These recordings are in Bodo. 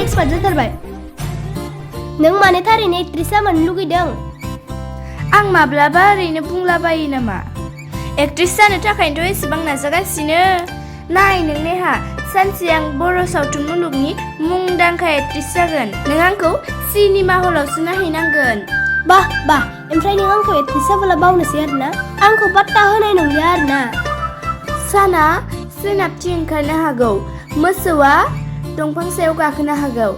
एक्सपार्ट जाथारबाय नों मानो थारैनो एक्ट्रेस जानो लुगैदों आं माब्लाबा ओरैनो बुंलाबायो नामा एक्ट्रेस जानो थाखायथ' एसेबां नाजागासिनो नाय नों नेहा सानसे आं बर' सावथुन मुलुगनि मुंदांखा एक्ट्रेस जागोन नों आंखौ सिनेमा हलावसो नायहैनांगोन बाह बाह ओमफ्राय नों आंखौ एक्ट्रेस जाबोला बावनोसै आरोना आंखौ बाट्टा होनाय नंलिया आरोना साना सोनाबथिं ओंखारनो हागौ मोसौआ दंफां सायाव गाखोनो हागौ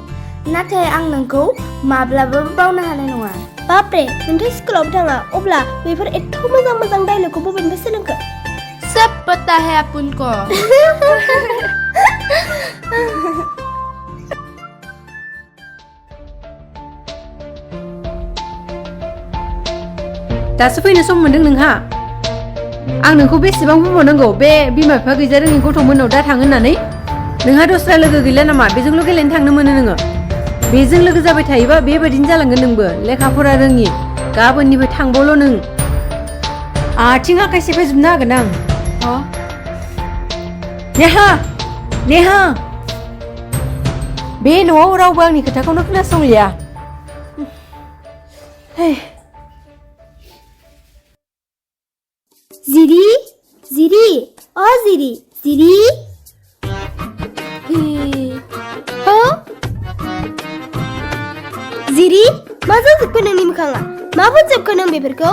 नाथाय आं नोंखौ माब्लाबाबो बावनो हानाय नङा बाप्रे नोंथ' स्कुलावबो थाङा अब्ला बेफोर एथ' मोजां मोजां डायलगखौ बबेनिफ्राय सोलोंखो सब पता है आपको दासो फैनो सम मोनदों नोंहा आं नोंखौ बेसेबां बुंबावनांगौ बे बिमा बिफा गैजा रोङि गथ'मोननाव दा थाङो होननानै नोंहा दस्रा लोगो गैला नामा बेजोंल' गेलेनो थांनो मोनो नोङो बेजों लोगो जाबाय थायोबा बेबायदिनो जालांगोन नोंबो लेखा फरा रोङि गाबोननिफ्राय थांबावल' नों आथिं आखाइ सेफायजोबनो हागोन आं नेहा नेहा बे न'आव रावबो आंनि खोथाखौनो खोनासंलिया जिरि जिरि अ जिरि जिरि हो जिरि मा जाजोबखो नोंनि मोखाङा मा फोनजोबखो नों बेफोरखौ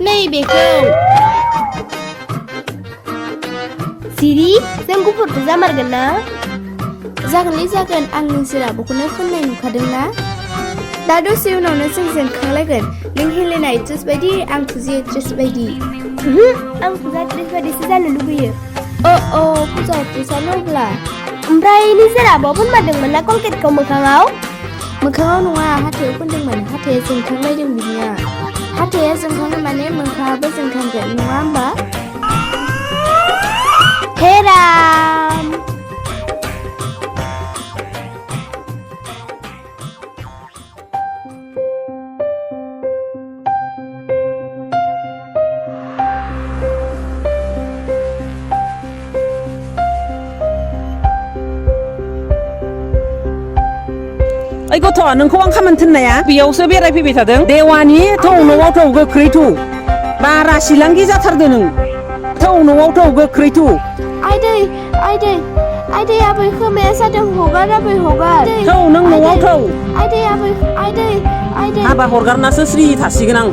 नैबेखौ जिरि जों गुफुरखौ जामारगोन ना जागोनलै जागोन आं नोंसोर आब'खौनो फोननाय नुखादोंना दा दसे उनावनो जों जोंखांलायगोन नों हेलेना एक्ट्रेस बायदि आं फुजि एक्ट्रेस बायदि आं फुजा एक्ट्रेस बायदिसो जानो लुगैयो अ फुजा एक्ट्रेसानो अब्ला ओमफ्राय निजेर आब'आ फोनमारदोंमोन ना कलगेटखौ मोखाङाव नङा हाथायाव फोनदोंमोन हाथाया जोंखांलायदों बिनिया हाथाया जोंखांनो माने मोखाङाबो जोंखांगोन नङा होमबा हे राम ओइ गथ' नोंखौ आं खामानि थिननाया बेयावसो बेरायफैबाय थादों देवानि थौ न'आव थौ गोख्रै थौ बारा सिलांगि जाथारदो नों थौ न'आव थौ गोख्रै थौ आइदै आबै खोमाया जादों हगार आबै हगार थौ नों न'आव थौ आइदै हाबा हरगारनासो स्रि थासिगोन आं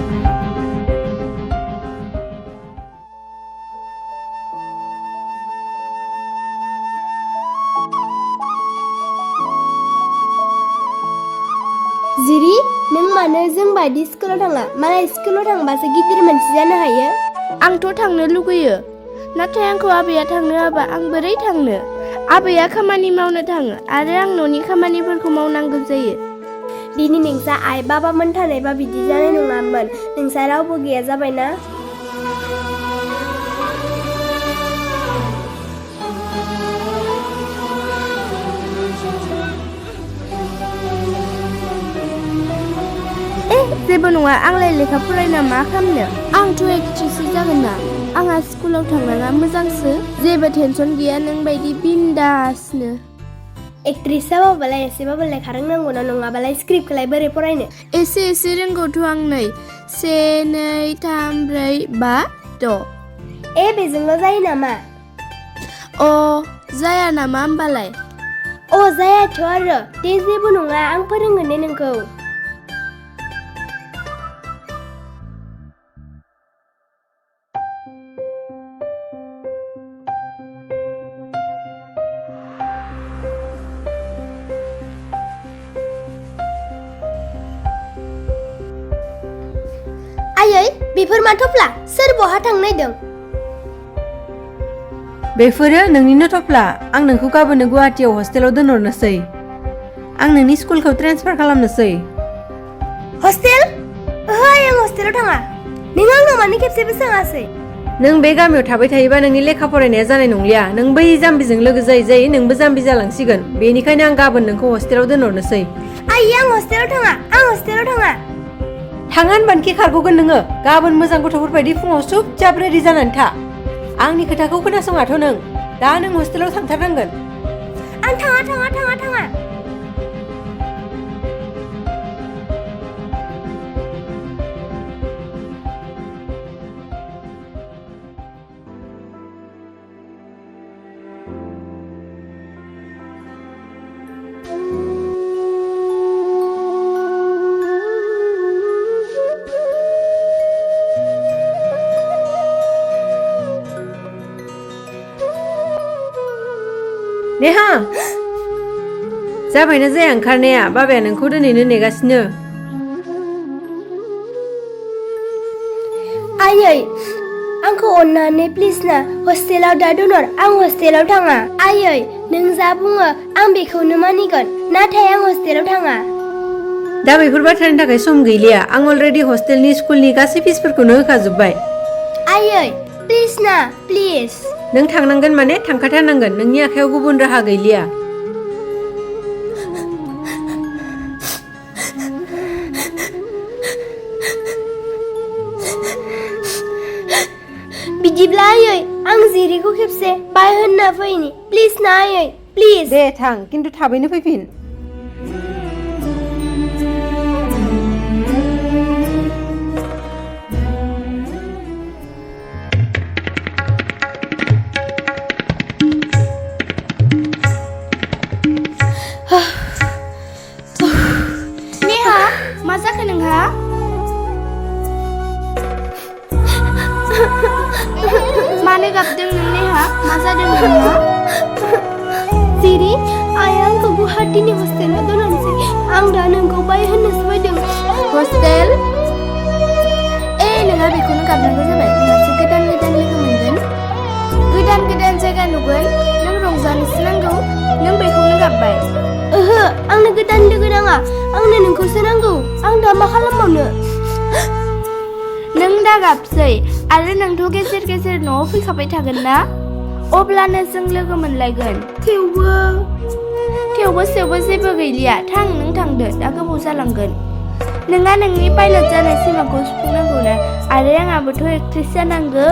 जिरि नों मानो जों बायदि स्कुलाव थांला मालाय स्कुलाव थांबासो गिदिर मानसि जानो हायो आंथ' थांनो लुगैयो नाथाय आंखौ आबैया थांनो होआबा आं बोरै थांनो आबैया खामानि मावनो थाङो आरो आं न'नि खामानिफोरखौ मावनांगौ जायो दिनै नोंसा आइ बाबामोन थानायबा बिदि जानाय नङामोन नोंसा रावबो गैया जाबायना जेबो नङा आंलाय लेखा फरायना मा खालामनो आंथ' एक्ट्रेससो जागोन ना आंहा स्कुलाव थांनाङा मोजांसो जेबो टेनसन गैया नों बायदि बिन्दासनो एक्ट्रेस जाबाबालाय एसेबाबो लेखा रोंनांगौना नङाबालाय स्क्रिप्टखौलाय बोरै फरायनो एसे रोंगौथ' आं नै 1 2 3 4 5 6 बेजोंल' जायो नामा जाया नामा होमबालाय जायाथ' आरो दे जेबो नङा आं फोरोंगोन दे नोंखौ आयै बेफोर मा थफ्ला सोर बहा थांनो नायदों बेफोरो नोंनिनो थफ्ला आं नोंखौ गाबोननो गुवाहाटीयाव हस्टेलाव दोनहरनोसै आं नोंनि स्कुलखौ ट्रेन्सफार खालामनोसै हस्टेल ओहो आं हस्टेलाव थाङा नों आंनाव मानो खेबसेबो सोङासै नों बे गामियाव थाबाय थायोबा नोंनि लेखा फरायनाया जानाय नंलिया नों बै जाम्बिजों लोगो जायै नोंबो जाम्बि जालांसिगोन बेनिखायनो आं गाबोन नोंखौ हस्टेलाव दोनहरनोसै आयै आं हस्टेलाव थाङा थाङा होनबानोखि खारग'गोन नोङो गाबोन मोजां गथ'फोर बायदि फुङाव सुबजाब रेडि जानानै था आंनि खोथाखौ खोनासङाथ' नों दा नों हस्टेलाव थांथारनांगोन आं थाङा नेहा जाबायना जाया ओंखारनाया बाबाया नोंखौ दिनैनो नेगासिनो आयै आंखौ अननानै प्लिज ना हस्टेलाव दा दोनहर आं हस्टेलाव थाङा आयै नों जा बुङो आं बेखौनो मानिगोन नाथाय आं हस्टेलाव थाङा दा बेफोर बाथ्रानि थाखाय सम गैलिया आं अलरेडि हस्टेलनि स्कुलनि गासै फिसफोरखौनो होखाजोब्बाय आयै प्लिज ना प्लिज नों थांनांगोन माने थांखाथारनांगोन नोंनि आखायाव गुबुन राहा गैलिया बिदिब्ला आयै आं जिरिखौ खेबसे बाय होनना फैनि प्लिज ना आयै प्लिज दे थां खिन्थु थाबैनो फैफिन नेहा मा जाखो नोंहा मानो गाबदों नों नेहा मा जादों नोंहा जिरि आइया आंखौ गुवाहाटीनि हस्टेलाव दोनहरनोसै आं दा नोंखौ बाय होननोसो फैदों हस्टेल नोंहा बेखौनो गाबनांगौ जाबाय नोंहासो गोदान गोदान लोगो मोनगोन गोदान गोदान जायगा नुगोन नों रंजानोसो नांगौ नों बेखौनो गाबबाय ओहो आंनो गोदान लोगो नाङा आंनो नोंखौसो नांगौ आं दा मा खालामबावनो नों दा गाबसै आरो नोंथ' गेजेर गेजेर न'आव फैखाबाय थागोन ना अब्लानो जों लोगो मोनलायगोन थेवबो जेबो गैलिया थां नों थांदो दा गोबाव जालांगोन नोंहा नोंनि पाइलट जानाय सिमांखौ सुफुंनांगौ ना आरो आंहाबोथ' एक्ट्रेस जानांगौ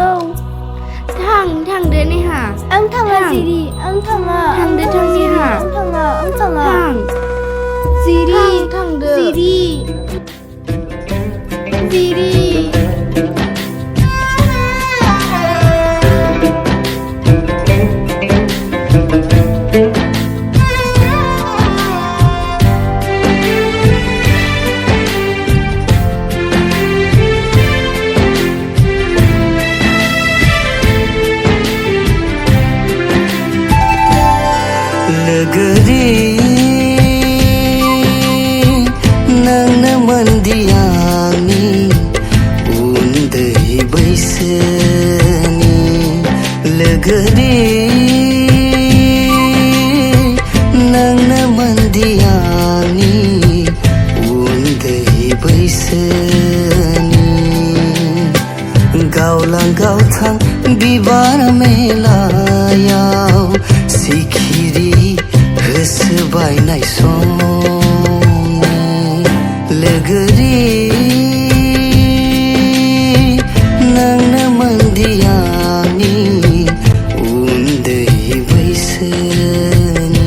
थांदो नेहा आं थाङा जिरि आं थाङा थांदो थां नेहा आं थाङा थां जिरि थांदो जिरि Lwgwri nangna mandiyani undai baisani Lwgwri nangna mandiyani undai baisani Gaulang gautang bibar melayau sikhiri बायनाय समनि Lwgwri नोंनो मोनदियानि उन्दै बैसोनि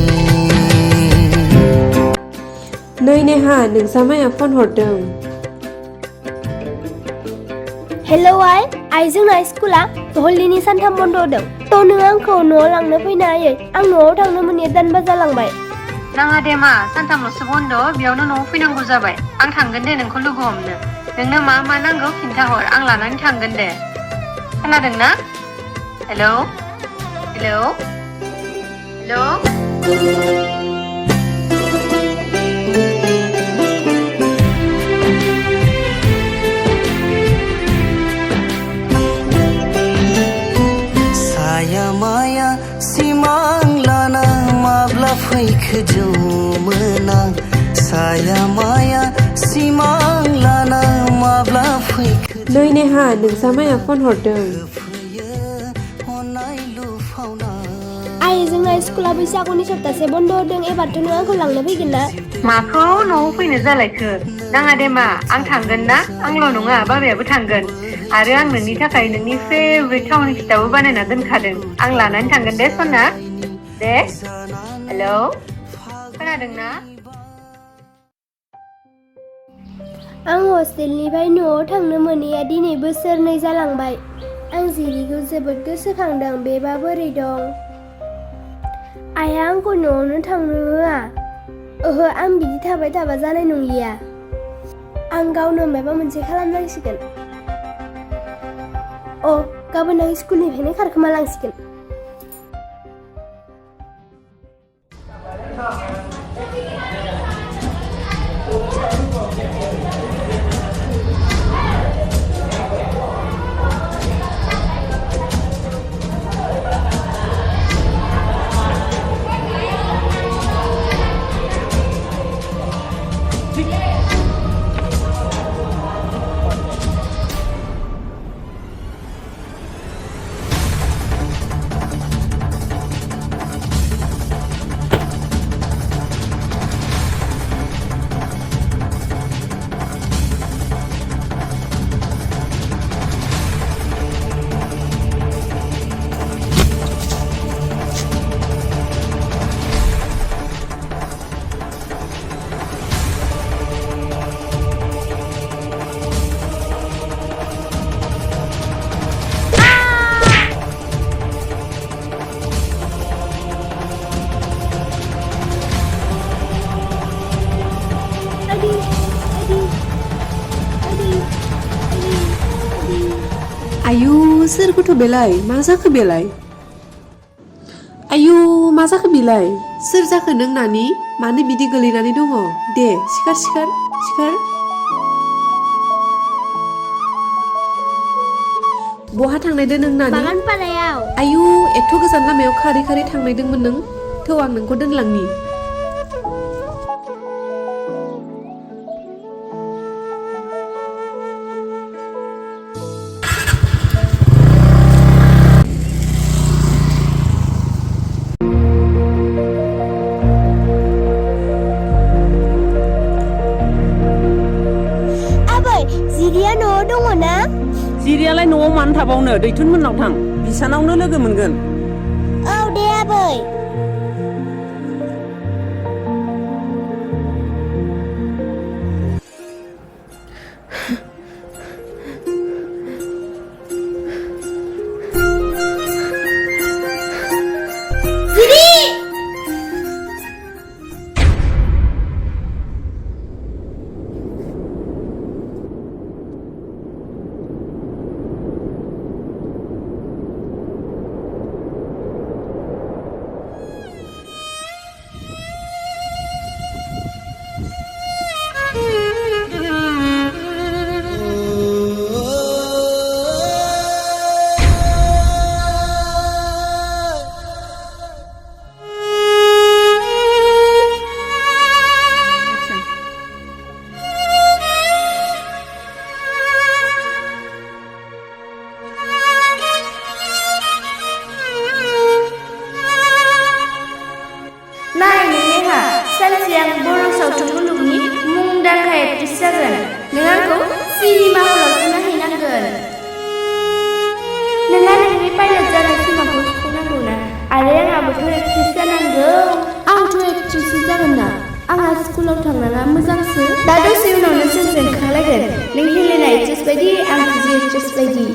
नै नेहा नोंसा माया फन हरदों हेलौ आइ जोंना स्कुला हलिडेनि सानथाम बन्द होदों थ' नों आंखौ न'आव लांनो फैनो हायो आं न'आव थांनो मोनैया दानबा जालांबाय नाङा दे मा सानथामल'सो बन्द' बेयावनो न'आव फैनांगौ जाबाय आं थांगोन दे नोंखौ लोगो हमनो नोंनो मा नांगौ खिन्थाहर आं लानानै थांगोन दे खोनादोंना hello Saya maya simang lana mabla fैखो जौमोना Saya maya simang lana mabla fैखो नै नेहा नोंसा माया फन हरदों आइ जोंना स्कुला बैसागुनि सप्तासे बन्द होदों एबारथ' नों आंखौ लांनो फैगोन ना माखौ न'आव फैनो जालायखो नाङा दे मा आं थांगोन ना आंल' नङा बाबायाबो थांगोन आरो आं नोंनि थाखाय नोंनि फेभरेट थावनि फिथाबो बानायना दोनखादों आं लानानै थांगोन दे सना दे हेलौ खोनादोंना आं हस्टेलनिफ्राय न'आव थांनो मोनैया दिनै बोसोरनै जालांबाय आं जिरिखौ जोबोद गोसोखांदों बेबा बोरै दं आइया आंखौ न'आवनो थांनो होआ ओहो आं बिदि थाबाय थाबा जानाय नंलिया आं गावनो माबा मोनसे खालामनांसिगोन गाबोन आं स्कुलनिफ्रायनो खारखोमा लांसिगोन सोर गथ' बेलाय मा जाखो बेलाय आयु मा जाखो बेलाय सोर जाखो नों नानि मानो बिदि गोलैनानै दङ दे सिखार सिखार सिखार बहा थांनायदो नों नानि बागानपारायाव आयु एथ' गोजान लामायाव खारै खारै थांनायदोंमोन नों थौ आं नोंखौ दोनलांनि आबै जिरिया न'आव दङ ना जिरियालाय न'आव मानो थाबावनो दैथुनमोननाव थां बिसानावनो लोगो मोनगोन औ दे आबै सानसे आं बर' सावथुन मुलुगनि मुंदांखा एक्ट्रेस जागोन नों आंखौ सिनेमा हलावसो नायहैनांगोन नोंहा नोंनि पाइलट जानाय सिमांखौ सुफुंनांगौ ना आरो आंहाबोथ' एक्ट्रेस जानांगौ आंथ' एक्ट्रेस जागोन ना आंहा स्कुलाव थांनाङा मोजांसो दा दसे उनावनो जों ओंखारलायगोन नों हेलेना एक्ट्रेस बायदि आं एक्ट्रेस बायदि